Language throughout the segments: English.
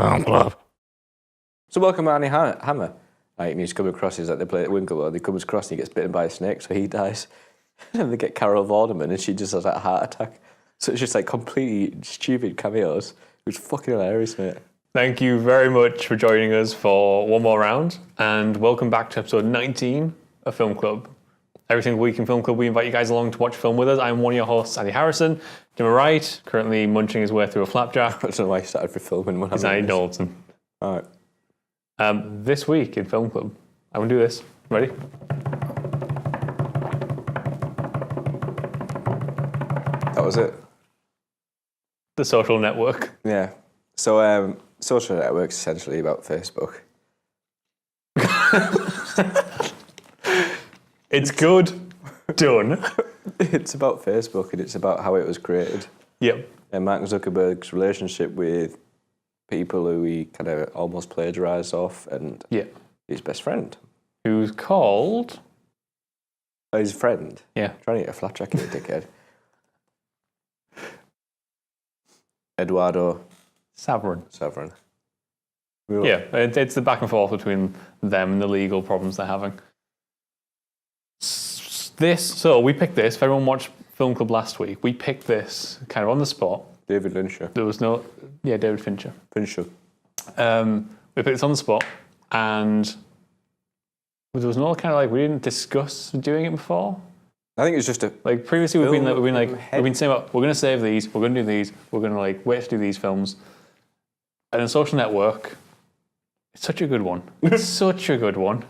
Film Club. So welcome Arnie Hammer. Like, and he's come across, he's like, they play at Winklewood, he comes across and he gets bitten by a snake, so he dies. And then they get Carol Vorderman and she just has like, a heart attack. So it's just like completely stupid cameos. It was fucking hilarious, mate. Thank you very much for joining us for one more round, and welcome back to episode 19 of Film Club. Every single week in Film Club, we invite you guys along to watch a film with us. I'm one of your hosts, Andy Harrison. To my right, currently munching his way through a flapjack. I don't know why he started for filming when It's Andy Dalton. All right. This week in Film Club, I'm going to do this. Ready? That was it. The Social Network. Yeah. So, Social Network's essentially about Facebook. It's good. Done. It's about Facebook and it's about how it was created. Yep. And Mark Zuckerberg's relationship with people who he kind of almost plagiarised off, and his best friend. Who's called? Oh, his friend? Yeah. Trying to get a flat track here, dickhead. Eduardo Saverin. Yeah, it's the back and forth between them and the legal problems they're having. So we picked this. If everyone watched Film Club last week, we picked this kind of on the spot. David Fincher. There was no... Yeah, David Fincher. Fincher. We picked this on the spot, and there was no kind of like, we didn't discuss doing it before. I think it was just a... Like, previously we've been saying about, we're going to save these, we're going to do these, we're going to like wait to do these films. And then Social Network, it's such a good one. It's such a good one.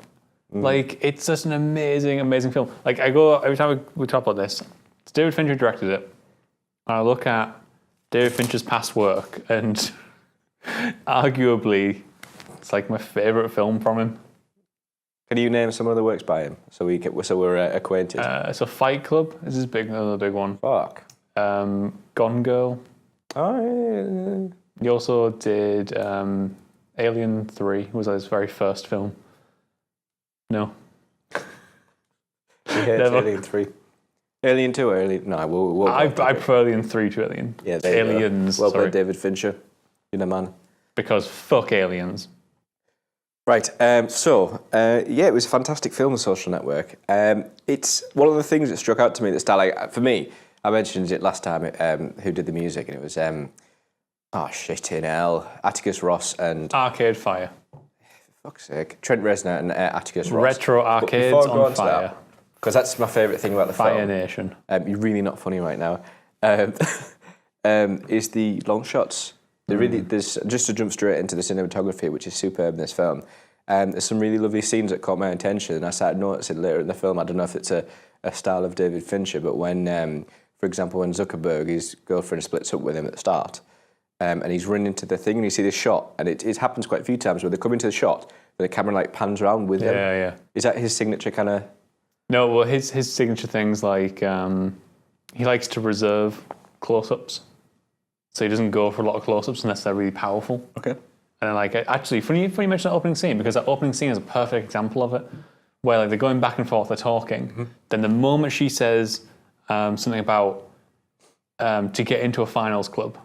Like, it's just an amazing, amazing film. Like, I go, every time we talk about this, it's David Fincher who directed it. And I look at David Fincher's past work, and arguably, it's like my favourite film from him. Can you name some of the works by him so we're acquainted? So Fight Club is his another big one. Fuck. Gone Girl. Oh, yeah. He also did Alien 3, was his very first film. No. He hates Alien 3. Alien 2 or Alien... No, we'll I prefer Alien 3 to Alien. Yeah, Aliens. Well played, David Fincher. You're the man. Because fuck Aliens. Right, it was a fantastic film, The Social Network. It's one of the things that struck out to me at the start. Like, for me, I mentioned it last time, who did the music, and it was, Atticus Ross and... Arcade Fire. For fuck's sake. Trent Reznor and Atticus Ross. Retro Arcades on Fire. Because that's my favourite thing about the film. Fire Nation. You're really not funny right now. Is the long shots. There's just to jump straight into the cinematography, which is superb in this film. There's some really lovely scenes that caught my attention, and I started noticing later in the film. I don't know if it's a style of David Fincher, but when, for example, when Zuckerberg, his girlfriend, splits up with him at the start, and he's running into the thing, and you see this shot, and it happens quite a few times where they come into the shot, and the camera like pans around with him. Yeah. Is that his signature kind of? No, well, his signature things like he likes to reserve close-ups. So he doesn't go for a lot of close-ups unless they're really powerful. Okay. And then, like, actually, funny you mention that opening scene, because that opening scene is a perfect example of it, where like they're going back and forth, they're talking. Then the moment she says something about to get into a finals club,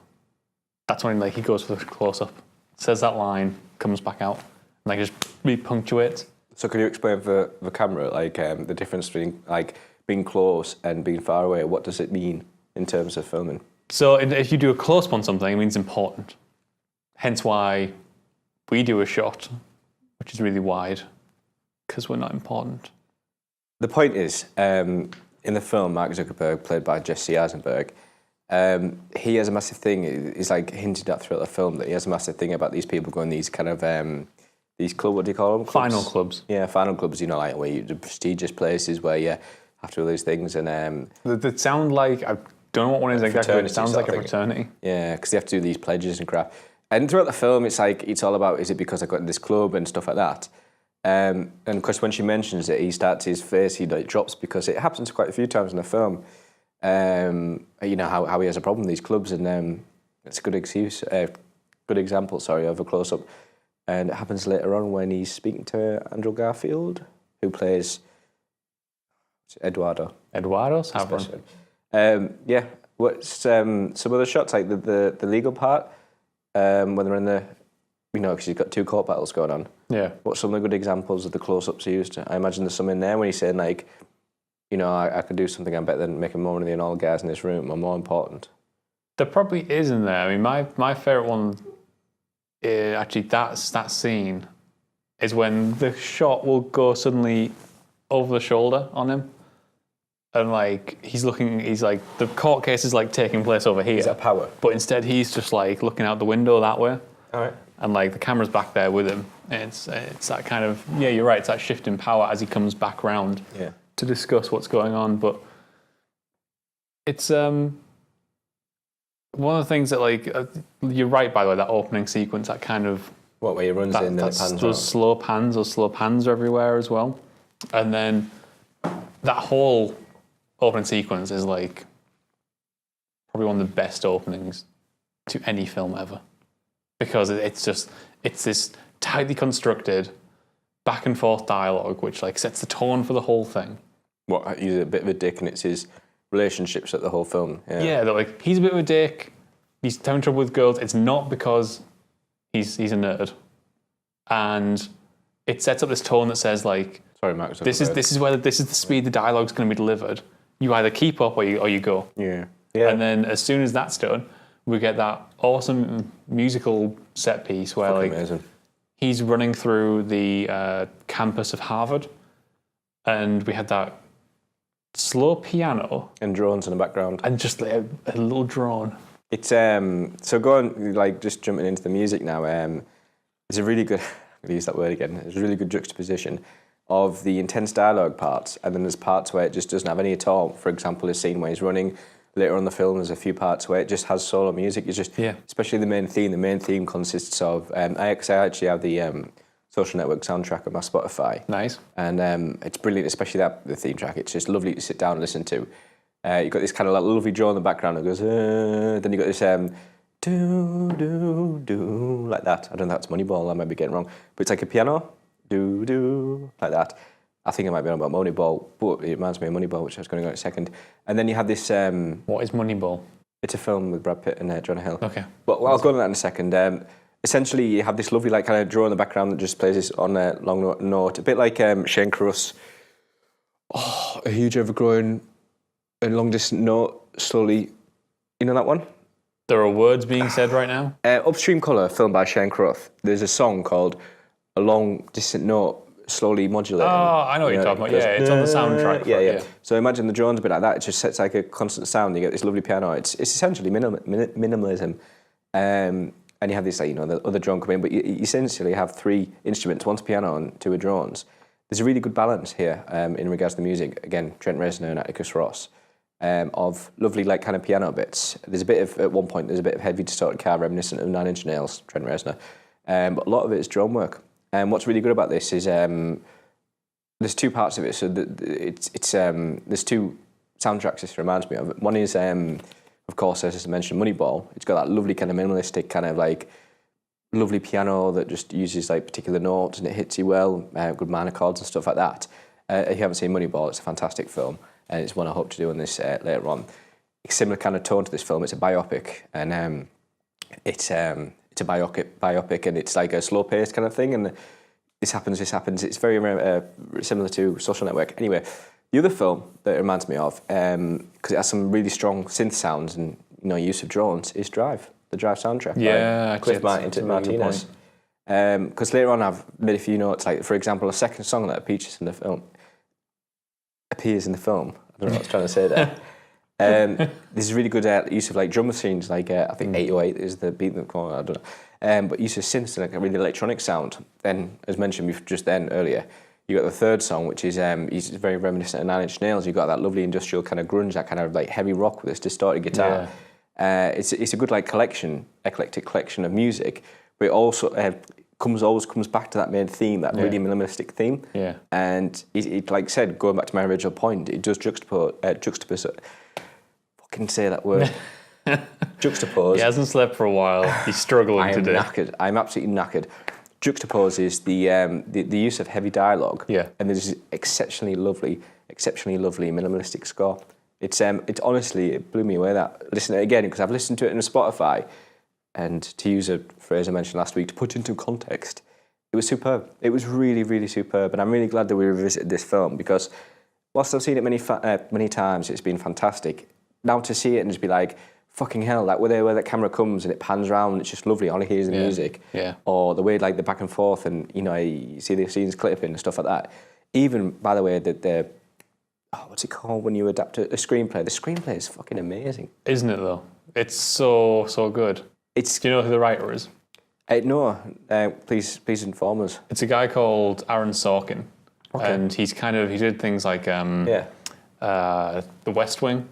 that's when like he goes for the close-up, says that line, comes back out, and like just re-punctuates. So can you explain for the camera, like the difference between like being close and being far away? What does it mean in terms of filming? So if you do a close-up on something, it means important. Hence why we do a shot, which is really wide, because we're not important. The point is, in the film, Mark Zuckerberg, played by Jesse Eisenberg, he has a massive thing. He's like hinted at throughout the film that he has a massive thing about these people going these kind of these clubs. What do you call them? Clubs? Final clubs. Yeah, final clubs. You know, like where the prestigious places where you have to do these things and. That sound like I don't know what one is exactly. It sounds like a fraternity. Yeah, because they have to do these pledges and crap. And throughout the film, it's like it's all about is it because I got in this club and stuff like that. And of course, when she mentions it, his face like drops because it happens quite a few times in the film. You know how he has a problem with these clubs, and it's a good example, of a close up. And it happens later on when he's speaking to Andrew Garfield, who plays Eduardo Saverin. What's some of the shots like the legal part when they're in the because he's got two court battles going on. Yeah. What's some of the good examples of the close-ups used? I imagine there's some in there when he's saying, like, I could do something I'm better than making more money than all the guys in this room. I'm more important. There probably is in there. I mean, my favourite one, actually, that scene is when the shot will go suddenly over the shoulder on him. And, like, he's like, the court case is, like, taking place over here. Is that power? But instead, he's just, like, looking out the window that way. All right. And, like, the camera's back there with him. And it's that kind of, yeah, you're right, it's that shift in power as he comes back round to discuss what's going on. But it's one of the things that, like, you're right, by the way, that opening sequence, that kind of... What, where he runs in and it pans those slow pans are everywhere as well. And then that whole opening sequence is, like, probably one of the best openings to any film ever. Because it's this tightly constructed back and forth dialogue which, like, sets the tone for the whole thing. What, he's a bit of a dick and it's his relationships at the whole film. Yeah, that, like, he's a bit of a dick, he's having trouble with girls, it's not because he's a nerd. And it sets up this tone that says, like, sorry, Max, this is the speed the dialogue's going to be delivered. You either keep up or you go. Yeah. And then as soon as that's done, we get that awesome musical set piece where, like, amazing. He's running through the campus of Harvard, and we had that slow piano and drones in the background, and just, like, a little drone. It's so going, like, just jumping into the music now. It's a really good. I'm going to use that word again. It's a really good juxtaposition of the intense dialogue parts, and then there's parts where it just doesn't have any at all. For example, a scene where he's running. Later on in the film, there's a few parts where it just has solo music. It's just, especially the main theme. The main theme consists of, I actually have the Social Network soundtrack on my Spotify. Nice. And it's brilliant, especially the theme track. It's just lovely to sit down and listen to. You've got this kind of, like, lovely draw in the background that goes, then you've got this, do, do, do, like that. I don't know if that's Moneyball, I might be getting wrong. But it's like a piano, do, do, like that. I think I might be on about Moneyball, but it reminds me of Moneyball, which I was going to go in a second. And then you have this... what is Moneyball? It's a film with Brad Pitt and Jonah Hill. Okay. But I'll go on that in a second. Essentially, you have this lovely, like, kind of draw in the background that just plays this on a long note. A bit like Shane Carruth's a huge overgrown and long-distance note, slowly... You know that one? There are words being said right now? Upstream Colour, filmed by Shane Carruth. There's a song called A Long Distant Note, slowly modulating. Oh, I know what you're talking about. Yeah, it's on the soundtrack. Yeah. So imagine the drones a bit like that. It just sets, like, a constant sound. You get this lovely piano. It's essentially minimalism. And you have this, like, the other drone come in, but you essentially have three instruments. One's piano and two are drones. There's a really good balance here in regards to the music. Again, Trent Reznor and Atticus Ross. Of lovely, like, kind of piano bits. At one point, there's a bit of heavy distorted guitar reminiscent of Nine Inch Nails, Trent Reznor. But a lot of it is drone work. And what's really good about this is there's two parts of it. So there's two soundtracks this reminds me of. One is, of course, as I mentioned, Moneyball. It's got that lovely kind of minimalistic kind of, like, lovely piano that just uses, like, particular notes and it hits you well, good minor chords and stuff like that. If you haven't seen Moneyball, it's a fantastic film. And it's one I hope to do on this later on. It's a similar kind of tone to this film. It's a biopic, and it's a biopic, and it's like a slow-paced kind of thing. And this happens. It's very similar to Social Network. Anyway, the other film that it reminds me of, because it has some really strong synth sounds and use of drones, is Drive, the Drive soundtrack. Yeah, by Cliff Martinez. Because later on, I've made a few notes. Like, for example, a second song that appears in the film. I don't know what I was trying to say there. There's really good use of, like, drum machines, like I think 808 is the beat that I don't know. But use of synths and, like, a really electronic sound. Then, as mentioned just earlier, you got the third song, which is very reminiscent of Nine Inch Nails. You got that lovely industrial kind of grunge, that kind of, like, heavy rock with this distorted guitar. Yeah. It's a good, like, eclectic collection of music, but it also always comes back to that main theme, that really minimalistic theme. Yeah. And it, like I said, going back to my original point, it does juxtapose. Fucking say that word. Juxtapose. He hasn't slept for a while. He's struggling today. I'm absolutely knackered. Juxtapose is the use of heavy dialogue. Yeah. And there's exceptionally lovely minimalistic score. It's honestly, it blew me away. That listening to it again, because I've listened to it in Spotify. and to use a phrase I mentioned last week, to put into context, it was superb. It was really, really superb, and I'm really glad that we revisited this film because whilst I've seen it many times, it's been fantastic. Now to see it and just be like, fucking hell, like where the camera comes and it pans around, it's just lovely. All I hear is the music, or the way like the back and forth, and you see the scenes clipping and stuff like that. Even by the way that the what's it called when you adapt a screenplay? The screenplay is fucking amazing, isn't it? Though it's so good. Do you know who the writer is? No, please inform us. It's a guy called Aaron Sorkin, and he did things like The West Wing.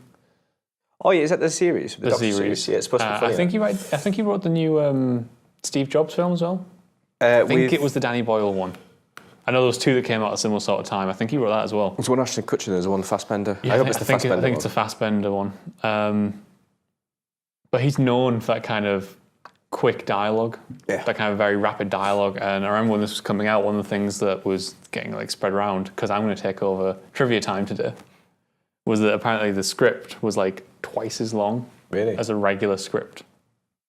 Oh yeah, is that the series? The series. Yeah, it's supposed to be funny. I think he wrote the new Steve Jobs film as well. I think it was the Danny Boyle one. I know there was two that came out at a similar sort of time. I think he wrote that as well. There's one Ashton Kutcher, there's one Fassbender. Yeah, I think it's a Fassbender one. But he's known for that kind of quick dialogue, that kind of very rapid dialogue. And I remember when this was coming out, one of the things that was getting like spread around, because I'm going to take over trivia time today, was that apparently the script was like twice as long as a regular script.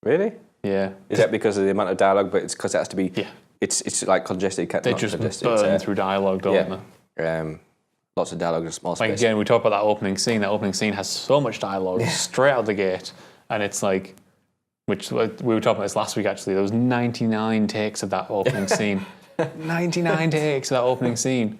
Really? Yeah. Is that because of the amount of dialogue, but it's because it has to be... Yeah. It's like congested. They just burn through dialogue, don't they? Lots of dialogue in a small space. Like again, we talk about that opening scene. That opening scene has so much dialogue straight out the gate. And it's like... Which we were talking about this last week, actually. There was 99 takes of that opening scene. 99 takes of that opening scene.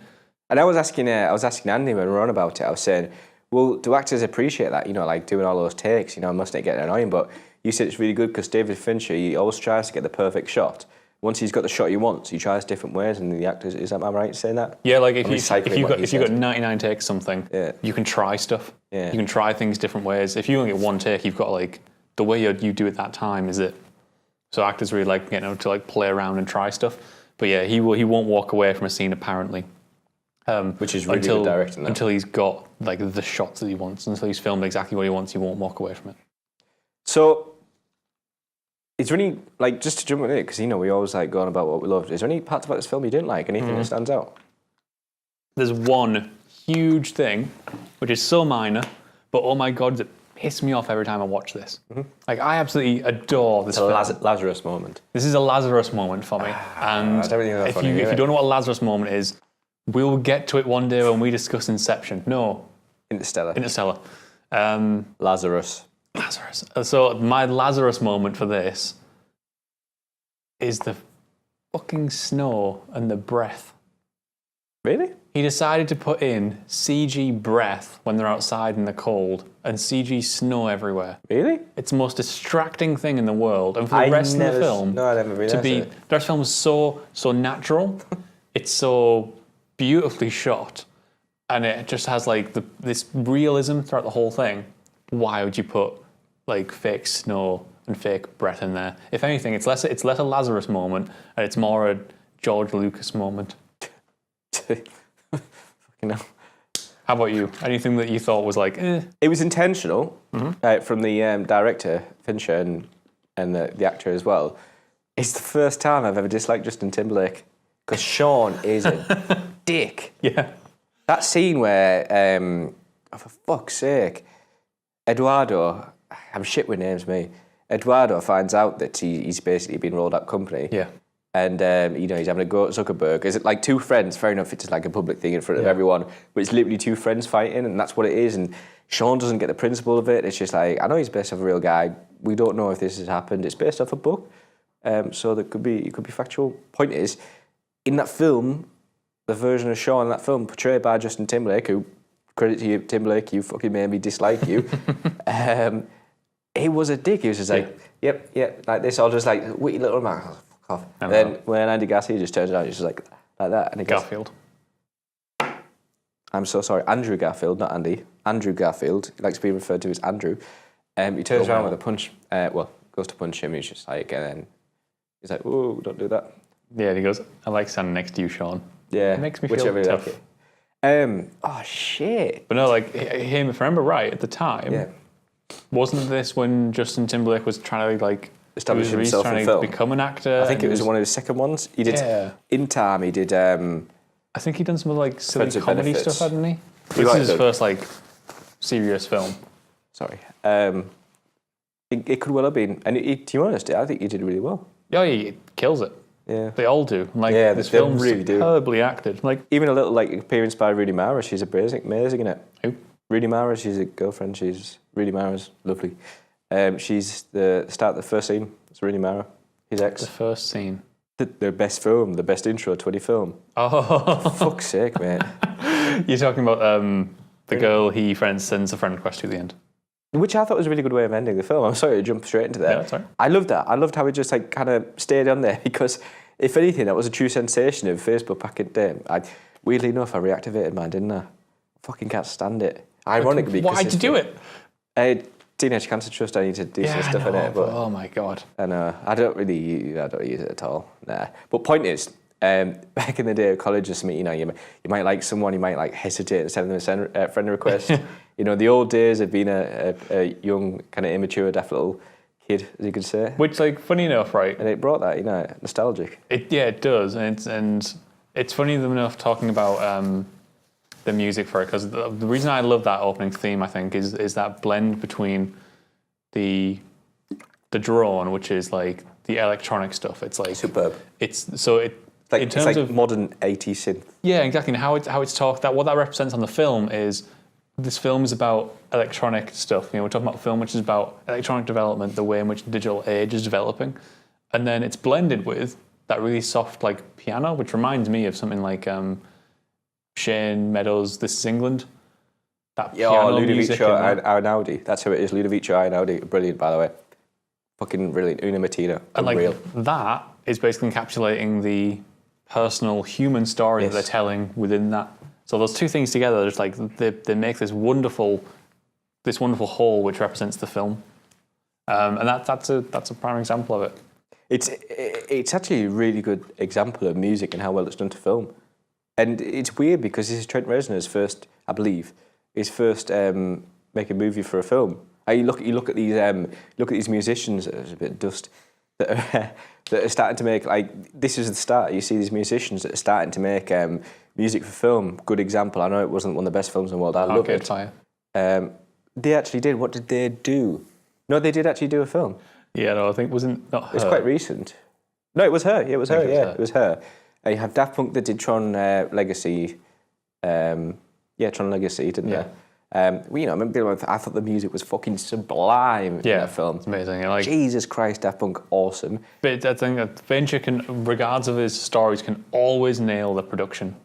And I was asking Andy when we were on about it. I was saying, well, do actors appreciate that? Like doing all those takes. Must not get annoying. But you said it's really good because David Fincher, he always tries to get the perfect shot. Once he's got the shot he wants, he tries different ways. And the actors, am I right saying that? Yeah, like if you've got 99 takes something, you can try stuff. Yeah. You can try things different ways. If you only get one take, you've got like the way you do it that time is it. So actors really like getting able to like play around and try stuff. But yeah, he won't walk away from a scene apparently. Which is really good directing. Until he's got like the shots that he wants, until he's filmed exactly what he wants, he won't walk away from it. So, is there any, like, just to jump in it, because we always like going about what we loved, is there any parts about this film you didn't like? Anything that stands out? There's one huge thing, which is so minor, but oh my god, it pissed me off every time I watch this. Like, I absolutely adore this film. Lazarus moment. This is a Lazarus moment for me. And if you don't know what a Lazarus moment is, we'll get to it one day when we discuss Inception. No. Interstellar. Lazarus. So my Lazarus moment for this is the fucking snow and the breath. Really? He decided to put in CG breath when they're outside in the cold and CG snow everywhere. Really? It's the most distracting thing in the world. And for the rest of the film, I never realized the rest of the film is so natural. It's so beautifully shot, and it just has like this realism throughout the whole thing. Why would you put like fake snow and fake breath in there? If anything, it's less a Lazarus moment, and it's more a George Lucas moment. Fucking hell. How about you? Anything that you thought was like, eh? It was intentional from the director Fincher and the actor as well. It's the first time I've ever disliked Justin Timberlake because Sean is a dick. Yeah. That scene where, for fuck's sake, Eduardo, I'm shit with names, me. Eduardo finds out that he's basically been rolled up company. Yeah. And, he's having a go at Zuckerberg. Is it like two friends? Fair enough, it's like a public thing in front of everyone, but it's literally two friends fighting, and that's what it is. And Sean doesn't get the principle of it. It's just like, I know he's based off a real guy. We don't know if this has happened. It's based off a book. So it could be factual. Point is, in that film, the version of Sean in that film, portrayed by Justin Timberlake, who, credit to you, Timberlake, you fucking made me dislike you. He was a dick. He was just like, yep, like this. I'll just like, witty little man. Off. And then when Andy Garcia just turns around, he's just like that. And he goes, Garfield. I'm so sorry. Andrew Garfield, not Andy. Andrew Garfield. He likes to be referred to as Andrew. He turns around with a punch. Goes to punch him. He's just like, and then he's like, "Whoa, don't do that." Yeah, and he goes, "I like standing next to you, Sean." Yeah, it makes me feel tough. Oh shit! But no, like him. If I remember right, at the time, wasn't this when Justin Timberlake was trying to like establish himself in film, become an actor? I think it was one of his second ones. He did In Time. He did. I think he'd done some like silly comedy stuff, hadn't he? This is his first like serious film. Sorry. It could well have been. And to be honest, I think he did really well. Yeah, he kills it. Yeah. They all do. Like, Yeah, this they film's really do. superbly acted. Like, Even a little like appearance by Rooney Mara. She's amazing in it. who? Rooney Mara, she's a girlfriend. Rooney Mara's lovely. She's the start of the first scene. It's Rooney Mara, his The ex. first scene. The best film, the best intro to any film. Oh, Fuck's sake, mate. you're talking about the girl he sends a friend request to at the end. Which I thought was a really good way of ending the film. I'm sorry to jump straight into that. Yeah, that's all right. I loved that. I loved how it just like kind of stayed on there because, if anything, that was a true sensation of Facebook back in the day. Weirdly enough, I reactivated mine, didn't I? Fucking can't stand it. Ironically, Why'd you do it? Teenage Cancer Trust. I need to do some stuff I know, in it, but oh my god. I know I don't use it at all. Nah. But point is, back in the day of college or something, you might like someone, you might like hesitate and send them a friend request. The old days of being a young, kind of immature, daft little kid, as you could say. Which, like, funny enough, right? And it brought that, nostalgic. It does, and it's funny enough talking about the music for it, because the reason I love that opening theme, I think, is that blend between the drone, which is like the electronic stuff. It's like Superb. It's In terms of modern 80s synth. Yeah, exactly. And how it's talked, what that represents on the film is, this film is about electronic stuff. We're talking about a film which is about electronic development, the way in which the digital age is developing, and then it's blended with that really soft like piano, which reminds me of something like Shane Meadows' "This Is England." That piano music. Ludovico Einaudi. That's who it is. Ludovico Einaudi. Brilliant, by the way. Fucking brilliant. Una Mattina. And unreal. like that is basically encapsulating the personal human story that they're telling within that. So those two things together, just like they make this wonderful whole which represents the film, and that's a prime example of it. It's actually a really good example of music and how well it's done to film, and it's weird because this is Trent Reznor's first, I believe, his first make a movie for a film. You look at these musicians. There's a bit of dust that are starting to make, like, this is the start. You see these musicians that are starting to make music for film. Good example. I know it wasn't one of the best films in the world. I love it. They actually did. What did they do? No, they did actually do a film. Yeah, no, I think wasn't not her. It's quite recent. No, it was her. Yeah, it was her. It was her. You have Daft Punk that did Tron Legacy. Tron Legacy, didn't they? I remember I thought the music was fucking sublime in that film. It's amazing. Like, Jesus Christ, Daft Punk, awesome. But I think that Fincher can, regardless of his stories, can always nail the production,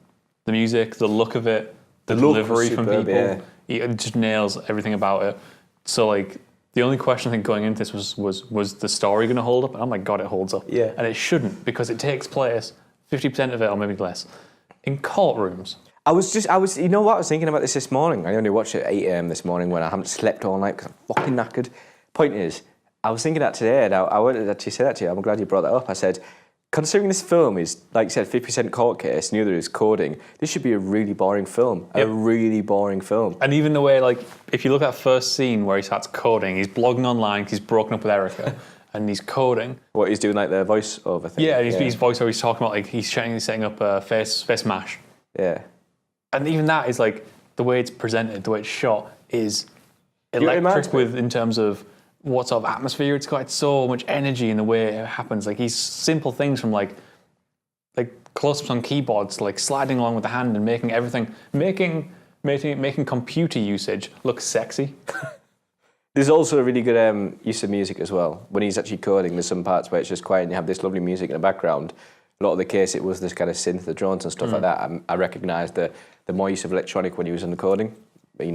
the music, the look of it, the delivery from people. Yeah. He just nails everything about it. So like, the only question I think going into this was the story going to hold up? And oh my god, it holds up. Yeah. And it shouldn't, because it takes place 50% of it, or maybe less, in courtrooms. I was you know what, I was thinking about this morning. I only watched it at 8 a.m. this morning when I haven't slept all night because I'm fucking knackered. Point is, I was thinking that today, and I wanted to actually say that to you. I'm glad you brought that up. I said, considering this film is, like you said, 50% court case and the other is coding, this should be a really boring film. Yep. A really boring film. And even the way, like, if you look at that first scene where he starts coding, he's blogging online because he's broken up with Erica, and he's coding. What, he's doing, like, the voiceover thing? Yeah, he's voiceover, he's talking about, like, he's setting up a face mash. Yeah. And even that is like, the way it's presented, the way it's shot is electric in terms of what sort of atmosphere it's got. It's so much energy in the way it happens. Like, these simple things from like close-ups on keyboards, like sliding along with the hand and making everything, making computer usage look sexy. There's also a really good use of music as well. When he's actually coding, there's some parts where it's just quiet and you have this lovely music in the background. A lot of the case, it was this kind of synth, the drones and stuff like that. I recognised the more use of electronic when he was in the coding. But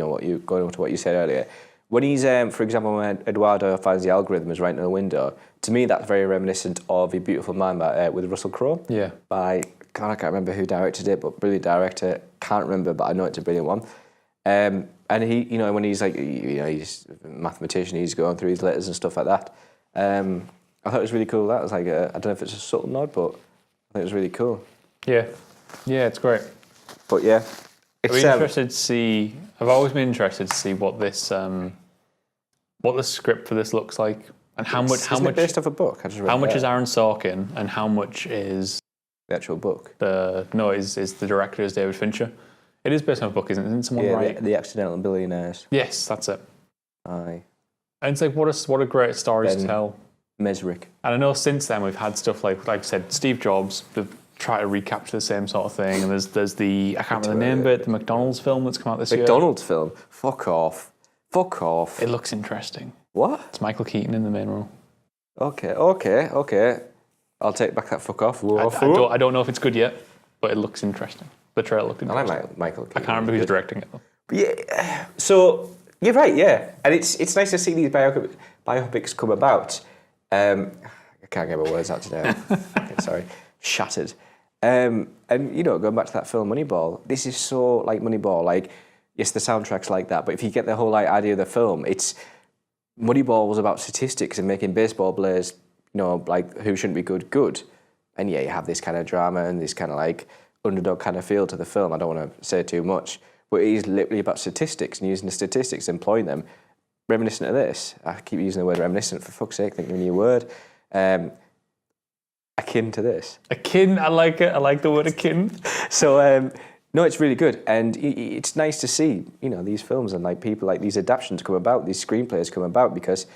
going on to what you said earlier. When he's, for example, when Eduardo finds the algorithm is right in the window, to me that's very reminiscent of A Beautiful Mind with Russell Crowe. Yeah. I can't remember who directed it, but brilliant director. Can't remember, but I know it's a brilliant one. And he, when he's like, he's a mathematician, he's going through his letters and stuff like that. I thought it was really cool. That was like, I don't know if it's a subtle nod, but I think it was really cool. Yeah, it's great. But yeah, I've always been interested to see what this, what the script for this looks like, and how much based off a book. How much is Aaron Sorkin, and how much is the actual book? Is the director is David Fincher. It is based on a book, isn't it? Isn't someone right? The Accidental Billionaires. Yes, that's it. Aye. And it's like, what a great story to tell. Mesrick. And I know since then we've had stuff like I said, Steve Jobs, they've tried to recapture the same sort of thing. And there's the, I can't remember the name of it, the McDonald's film that's come out this year. McDonald's film? Fuck off. Fuck off. It looks interesting. What? It's Michael Keaton in the main role. Okay. I'll take back that fuck off. I don't know if it's good yet, but it looks interesting. The trailer looked interesting. I like Michael Keaton. I can't remember who's directing it though. But yeah, so you're right, yeah. And it's nice to see these biopics come about. I can't get my words out today. Okay, sorry. Shattered. And, going back to that film Moneyball, this is so like Moneyball. Like, yes, the soundtrack's like that, but if you get the whole idea of the film, Moneyball was about statistics and making baseball players, like who shouldn't be good. And yeah, you have this kind of drama and this kind of like underdog kind of feel to the film. I don't want to say too much, but it is literally about statistics and using the statistics, employing them. Reminiscent of this, I keep using the word reminiscent, for fuck's sake, think of a new word. Akin to this. Akin, I like it. I like the word akin. So, no, it's really good. And it's nice to see, these films and like people like these adaptations come about, these screenplays come about because,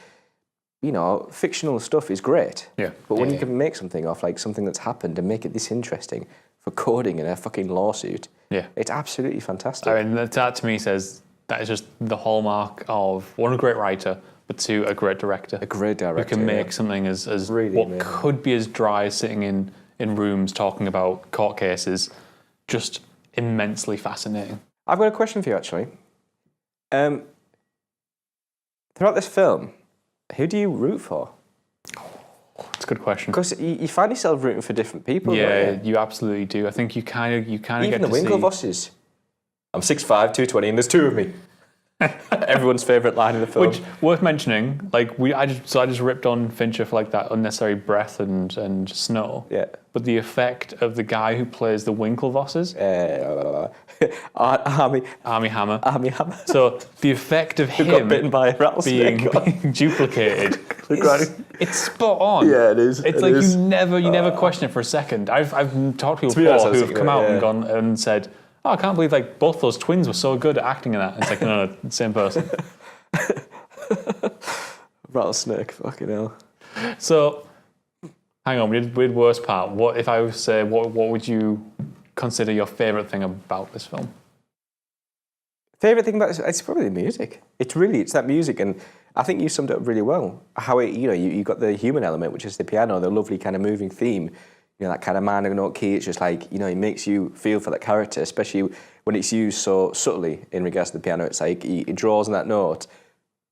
fictional stuff is great. Yeah. But when you can make something off like something that's happened and make it this interesting for coding in a fucking lawsuit, it's absolutely fantastic. I mean, that to me says that is just the hallmark of one, a great writer, but two, a great director. A great director. Who can make something as really what amazing. Could be as dry as sitting in rooms talking about court cases, just immensely fascinating. I've got a question for you, actually. Throughout this film, who do you root for? That's a good question. Because you find yourself rooting for different people. Yeah, you absolutely do. I think you kind of get to see... Even the Winklevosses. I'm 6'5", 220, and there's two of me. Everyone's favourite line in the film. Which, worth mentioning, like I just ripped on Fincher for like that unnecessary breath and snow. Yeah. But the effect of the guy who plays the Winklevosses... Army Hammer. Army Hammer. So the effect of him got bitten by a rattlesnake being duplicated, it's spot on. Yeah, it is. It's you never question it for a second. I've talked to people before who have come out and gone and said, "Oh, I can't believe like both those twins were so good at acting in that." And it's like, no, same person. Rattlesnake, fucking hell. So, hang on, we did worst part. What if I was to say, what would you consider your favourite thing about this film? Favourite thing about it's probably the music. It's that music, and I think you summed it up really well. How it, you got the human element, which is the piano, the lovely kind of moving theme. That kind of minor note key. It's just like it makes you feel for that character, especially when it's used so subtly in regards to the piano. It's like he draws on that note.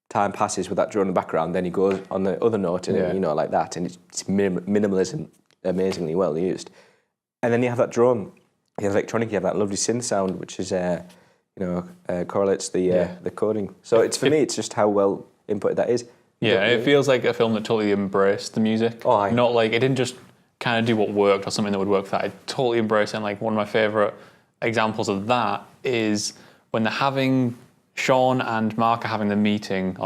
Time passes with that draw in the background, then he goes on the other note, and like that, and it's minimalism, amazingly well used. And then you have that drum. You have electronic. You have that lovely synth sound, which is correlates the coding. So it's for me, it's just how well inputted that is. Yeah, it feels like a film that totally embraced the music. Not like it didn't just kind of do what worked or something that would work for that. It totally embraced it. And like one of my favourite examples of that is when they're having Sean and Mark are having the meeting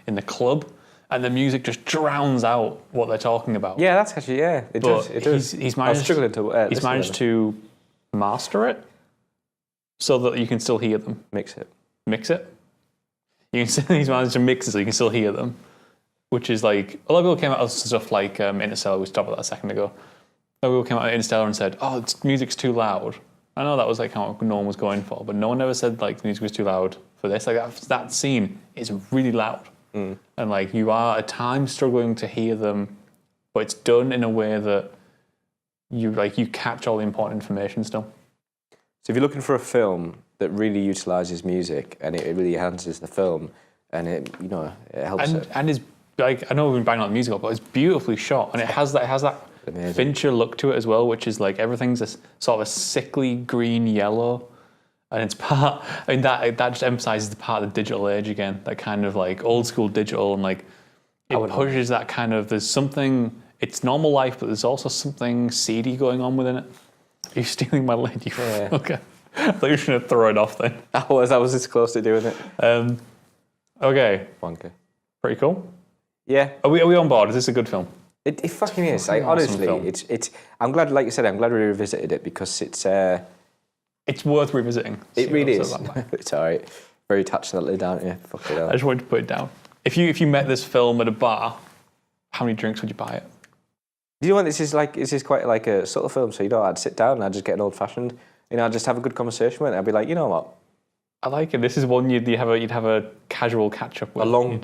in the club, and the music just drowns out what they're talking about. Yeah, that's actually It does. He's managed to master it so that you can still hear them. Mix it. He's managed to mix it so you can still hear them, which is like a lot of people came out of stuff like Interstellar. We stopped at that a second ago. A lot of people came out of Interstellar and said, "Oh, music's too loud." I know that was like how no one was going for, but no one ever said like the music was too loud for this. Like that scene is really loud, and like you are at times struggling to hear them, but it's done in a way that you catch all the important information still. So if you're looking for a film that really utilises music and it really enhances the film, and it helps and is like, I know we've been banging on the music, but it's beautifully shot, and it has that amazing Fincher look to it as well, which is like everything's a sort of a sickly green yellow, and it's that just emphasises the part of the digital age again, that kind of like old school digital, and like it pushes that kind of, there's something, it's normal life, but there's also something seedy going on within it. Are you stealing my lane? Okay. I thought you were going to throw it off then. I was this close to doing it. Okay. Wonka. Pretty cool. Yeah. Are we on board? Is this a good film? It fucking is. Like, awesome honestly, film. it's. I'm glad, like you said, I'm glad we revisited it because it's. It's worth revisiting. It really is. It's all right. Very touched that lid, aren't you? Fuck it up. I just wanted to put it down. If you met this film at a bar, how many drinks would you buy it? Do you know what this is like? This is quite like a subtle film. So I'd sit down and I'd just get an old fashioned. I'd just have a good conversation with it. I'd be like, you know what? I like it. This is one you'd have a casual catch up with. A long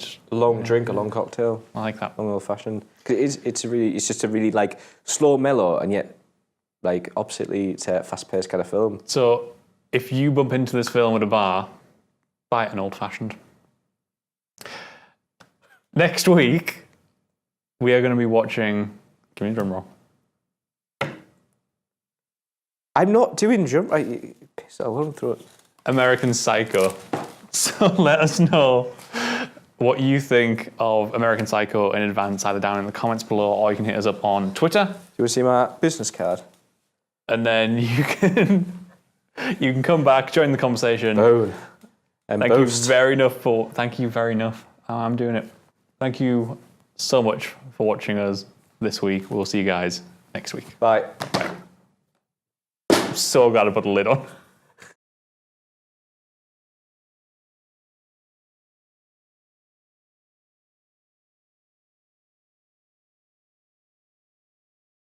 drink, a long cocktail. I like that. Long old fashioned. Because it's just a really like slow, mellow, and yet like oppositely to fast paced kind of film. So if you bump into this film at a bar, buy it an old fashioned. Next week, we are going to be watching. Give me a drum roll. I'm not doing jump. Piss all over through it. American Psycho. So let us know what you think of American Psycho in advance, either down in the comments below, or you can hit us up on Twitter. You want to see my business card? And then you can come back, join the conversation. Boom. And Thank boast. you very enough. I'm doing it. Thank you so much for watching us this week. We'll see you guys next week. Bye. I'm so glad I put the lid on.